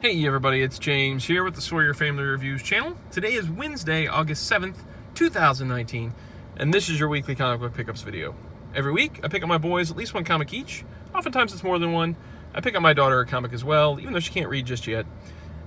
Hey everybody, it's James here with the Sawyer Family Reviews channel. Today is Wednesday, August 7th, 2019, and this is your weekly comic book pickups video. Every week, I pick up my boys at least one comic each. Oftentimes it's more than one. I pick up my daughter a comic as well, even though she can't read just yet.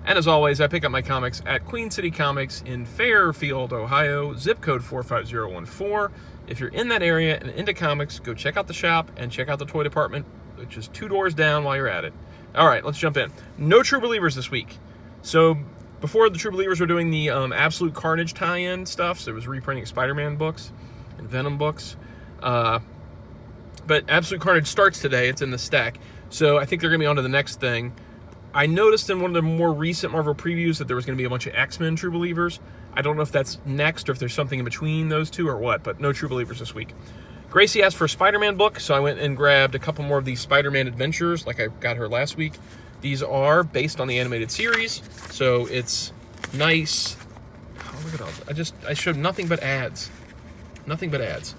And as always, I pick up my comics at Queen City Comics in Fairfield, Ohio, zip code 45014. If you're in that area and into comics, go check out the shop and check out the toy department, which is 2 doors down while you're at it. All right, let's jump in. No True Believers this week. So before the True Believers were doing the Absolute Carnage tie-in stuff, so it was reprinting Spider-Man books and Venom books. But Absolute Carnage starts today. It's in the stack. So I think they're going to be on to the next thing. I noticed in one of the more recent Marvel previews that there was going to be a bunch of X-Men True Believers. I don't know if that's next or if there's something in between those two or what, but no True Believers this week. Gracie asked for a Spider-Man book, so I went and grabbed a couple more of these Spider-Man adventures like I got her last week. These are based on the animated series, so it's nice. Oh, look at all. I showed nothing but ads. Nothing but ads.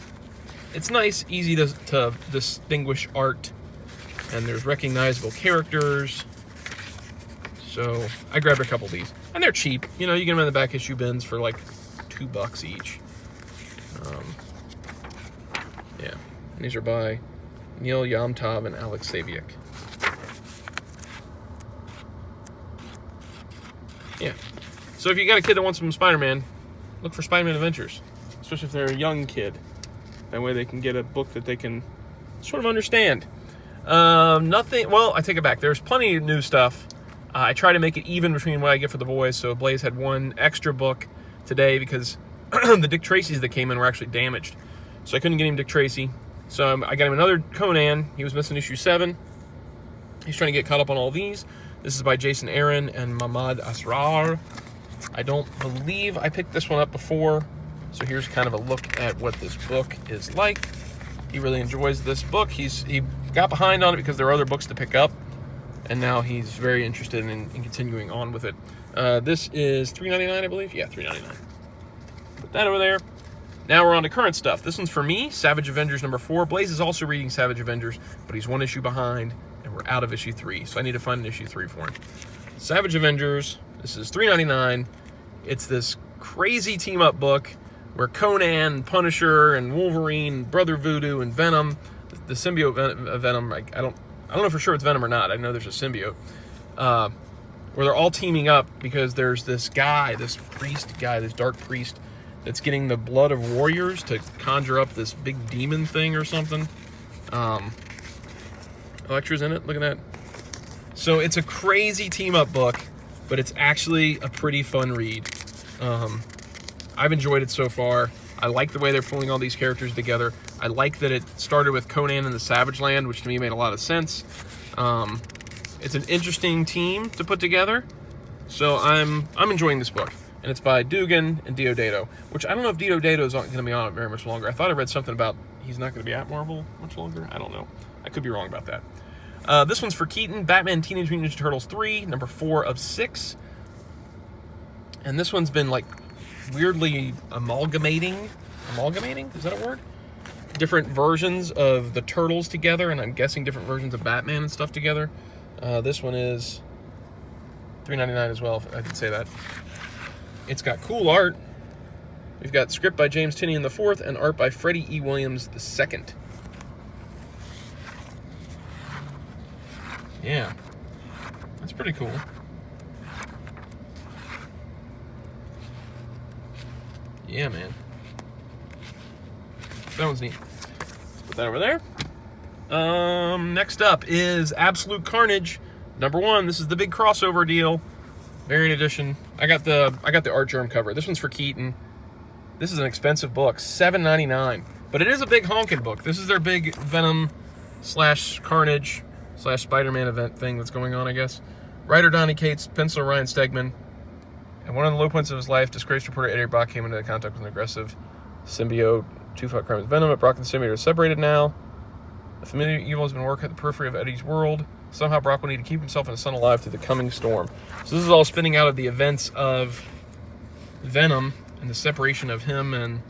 It's nice, easy to distinguish art, and there's recognizable characters. So I grabbed a couple of these, and they're cheap. You know, you get them in the back issue bins for like $2 each. Yeah, and these are by Neil Yomtov and Alex Saviuk. Yeah, so if you got a kid that wants some Spider-Man, look for Spider-Man Adventures, especially if they're a young kid. That way they can get a book that they can sort of understand. Nothing, well, I take it back. There's plenty of new stuff. I try to make it even between what I get for the boys, so Blaze had one extra book today because the Dick Tracy's that came in were actually damaged. So I couldn't get him Dick Tracy. So I got him another Conan. He was missing issue 7. He's trying to get caught up on all these. This is by Jason Aaron and Mahmoud Asrar. I don't believe I picked this one up before. So here's kind of a look at what this book is like. He really enjoys this book. He got behind on it because there are other books to pick up. And now he's very interested in continuing on with it. This is $3.99, I believe. Yeah, $3.99. Put that over there. Now we're on to current stuff. This one's for me, Savage Avengers number 4. Blaze is also reading Savage Avengers, but he's one issue behind, and we're out of issue 3, so I need to find an issue 3 for him. Savage Avengers, this is $3.99. It's this crazy team-up book where Conan, Punisher, and Wolverine, Brother Voodoo, and Venom, the symbiote Venom, I don't know for sure it's Venom or not. I know there's a symbiote. Where they're all teaming up because there's this guy, this priest guy, this dark priest, that's getting the blood of warriors to conjure up this big demon thing or something. Elektra's in it, look at that. So it's a crazy team-up book, but it's actually a pretty fun read. I've enjoyed it so far. I like the way they're pulling all these characters together. I like that it started with Conan in the Savage Land, which to me made a lot of sense. It's an interesting team to put together, so I'm enjoying this book. And it's by Dugan and Diodato, which I don't know if Diodato is going to be on it very much longer. I thought I read something about he's not going to be at Marvel much longer. I don't know. I could be wrong about that. This one's for Keaton, Batman Teenage Mutant Ninja Turtles 3, number 4 of 6. And this one's been like weirdly amalgamating, is that a word? Different versions of the Turtles together, and I'm guessing different versions of Batman and stuff together. This one is $3.99 as well, if I can say that. It's got cool art. We've got script by James Tynion IV and art by Freddie E. Williams II. Yeah, that's pretty cool. Yeah, man. That one's neat. Put that over there. Next up is Absolute Carnage, number 1. This is the big crossover deal. Variant edition. I got the art germ cover. This one's for Keaton. This is an expensive book, $7.99. But it is a big honking book. This is their big Venom / Carnage / Spider-Man event thing that's going on, I guess. Writer Donny Cates, penciler Ryan Stegman. And one of the low points of his life, disgraced reporter Eddie Brock came into contact with an aggressive symbiote. 2-foot crime with Venom, but Brock and the symbiote are separated now. The familiar evil has been working at the periphery of Eddie's world. Somehow Brock will need to keep himself and his son alive through the coming storm. So this is all spinning out of the events of Venom and the separation of him and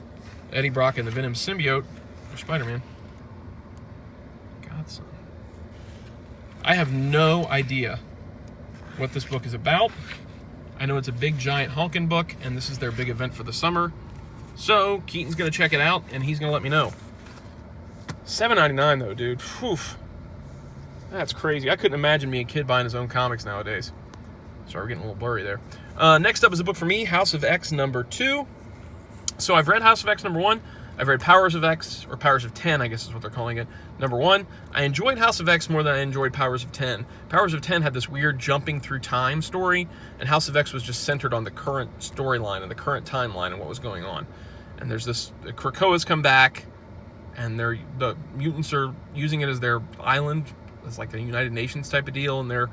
Eddie Brock and the Venom symbiote, or Spider-Man. Godson. I have no idea what this book is about. I know it's a big, giant honkin' book, and this is their big event for the summer. So Keaton's going to check it out, and he's going to let me know. $7.99 though, dude. Whew. That's crazy. I couldn't imagine me a kid buying his own comics nowadays. Sorry, we're getting a little blurry there. Next up is a book for me, House of X #2. So I've read House of X #1. I've read Powers of X, or Powers of 10, I guess is what they're calling it, #1. I enjoyed House of X more than I enjoyed Powers of 10. Powers of 10 had this weird jumping through time story, and House of X was just centered on the current storyline and the current timeline and what was going on. And there's this, the Krakoa's come back, and the mutants are using it as their island. It's like a United Nations type of deal, and they're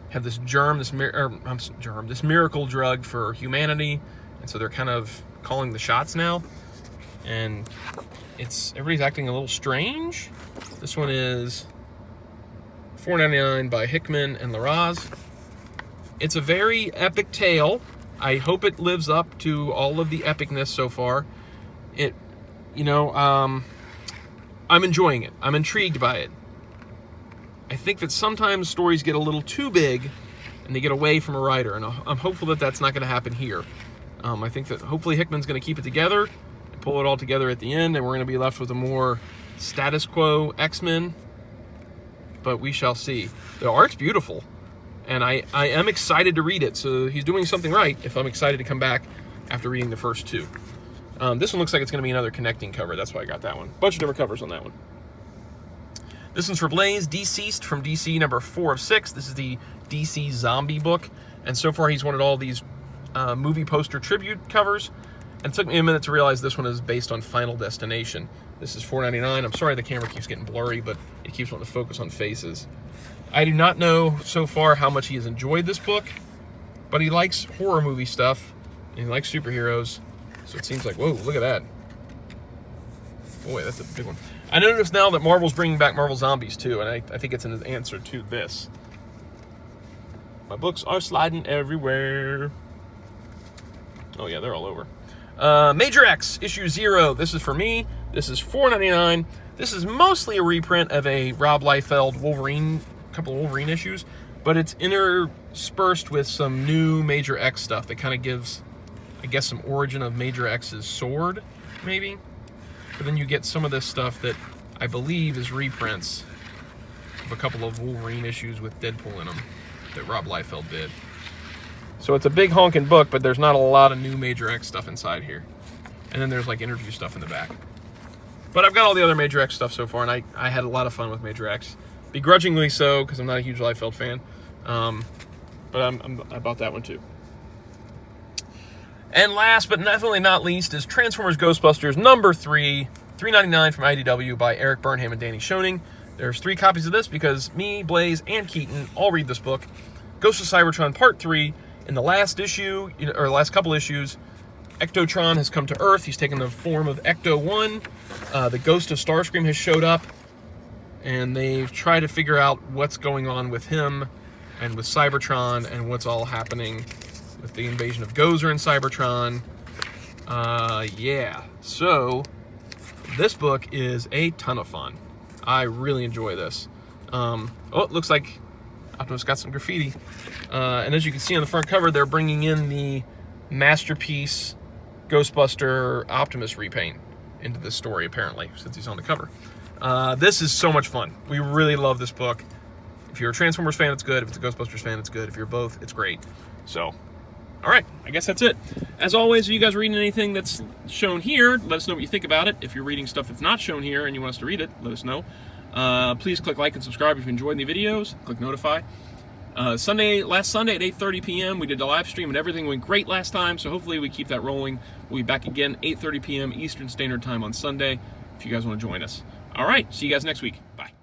have this this miracle drug for humanity, and so they're kind of calling the shots now. And everybody's acting a little strange. This one is $4.99 by Hickman and Larraz. It's a very epic tale. I hope it lives up to all of the epicness so far. I'm enjoying it. I'm intrigued by it. I think that sometimes stories get a little too big and they get away from a writer, and I'm hopeful that that's not going to happen here. I think that hopefully Hickman's going to keep it together and pull it all together at the end, and we're going to be left with a more status quo X-Men, but we shall see. The art's beautiful, and I am excited to read it, so he's doing something right if I'm excited to come back after reading the first two. This one looks like it's going to be another connecting cover. That's why I got that one. Bunch of different covers on that one. This one's for Blaze, Deceased from DC #4 of 6. This is the DC zombie book, and so far he's wanted all these movie poster tribute covers, and it took me a minute to realize this one is based on Final Destination. This is $4.99. I'm sorry the camera keeps getting blurry, but it keeps wanting to focus on faces. I do not know so far how much he has enjoyed this book, but he likes horror movie stuff, and he likes superheroes, so it seems like, whoa, look at that. Boy, that's a big one. I noticed now that Marvel's bringing back Marvel Zombies too, and I think it's an answer to this. My books are sliding everywhere. Oh yeah, they're all over. Major X, issue 0. This is for me. This is $4.99. This is mostly a reprint of a Rob Liefeld Wolverine, couple of Wolverine issues, but it's interspersed with some new Major X stuff that kind of gives, I guess, some origin of Major X's sword, maybe. But then you get some of this stuff that I believe is reprints of a couple of Wolverine issues with Deadpool in them that Rob Liefeld did. So it's a big honking book, but there's not a lot of new Major X stuff inside here. And then there's like interview stuff in the back. But I've got all the other Major X stuff so far, and I had a lot of fun with Major X. Begrudgingly so, because I'm not a huge Liefeld fan. But I bought that one too. And last but definitely not least is Transformers Ghostbusters #3, $3.99 from IDW by Eric Burnham and Danny Schoening. There's 3 copies of this because me, Blaze, and Keaton all read this book. Ghost of Cybertron Part 3. In the last issue, or last couple issues, Ectotron has come to Earth. He's taken the form of Ecto-1. The ghost of Starscream has showed up, and they've tried to figure out what's going on with him and with Cybertron and what's all happening with the invasion of Gozer and Cybertron. Yeah, so this book is a ton of fun. I really enjoy this. Oh, it looks like Optimus got some graffiti. And as you can see on the front cover, they're bringing in the Masterpiece Ghostbuster Optimus repaint into this story, apparently, since he's on the cover. This is so much fun. We really love this book. If you're a Transformers fan, it's good. If it's a Ghostbusters fan, it's good. If you're both, it's great. So, all right, I guess that's it. As always, if you guys are reading anything that's shown here, let us know what you think about it. If you're reading stuff that's not shown here and you want us to read it, let us know. Please click like and subscribe if you enjoyed the videos. Click notify. Last Sunday at 8:30 p.m. we did a live stream and everything went great last time, so hopefully we keep that rolling. We'll be back again 8:30 p.m. Eastern Standard Time on Sunday if you guys want to join us. All right, see you guys next week. Bye.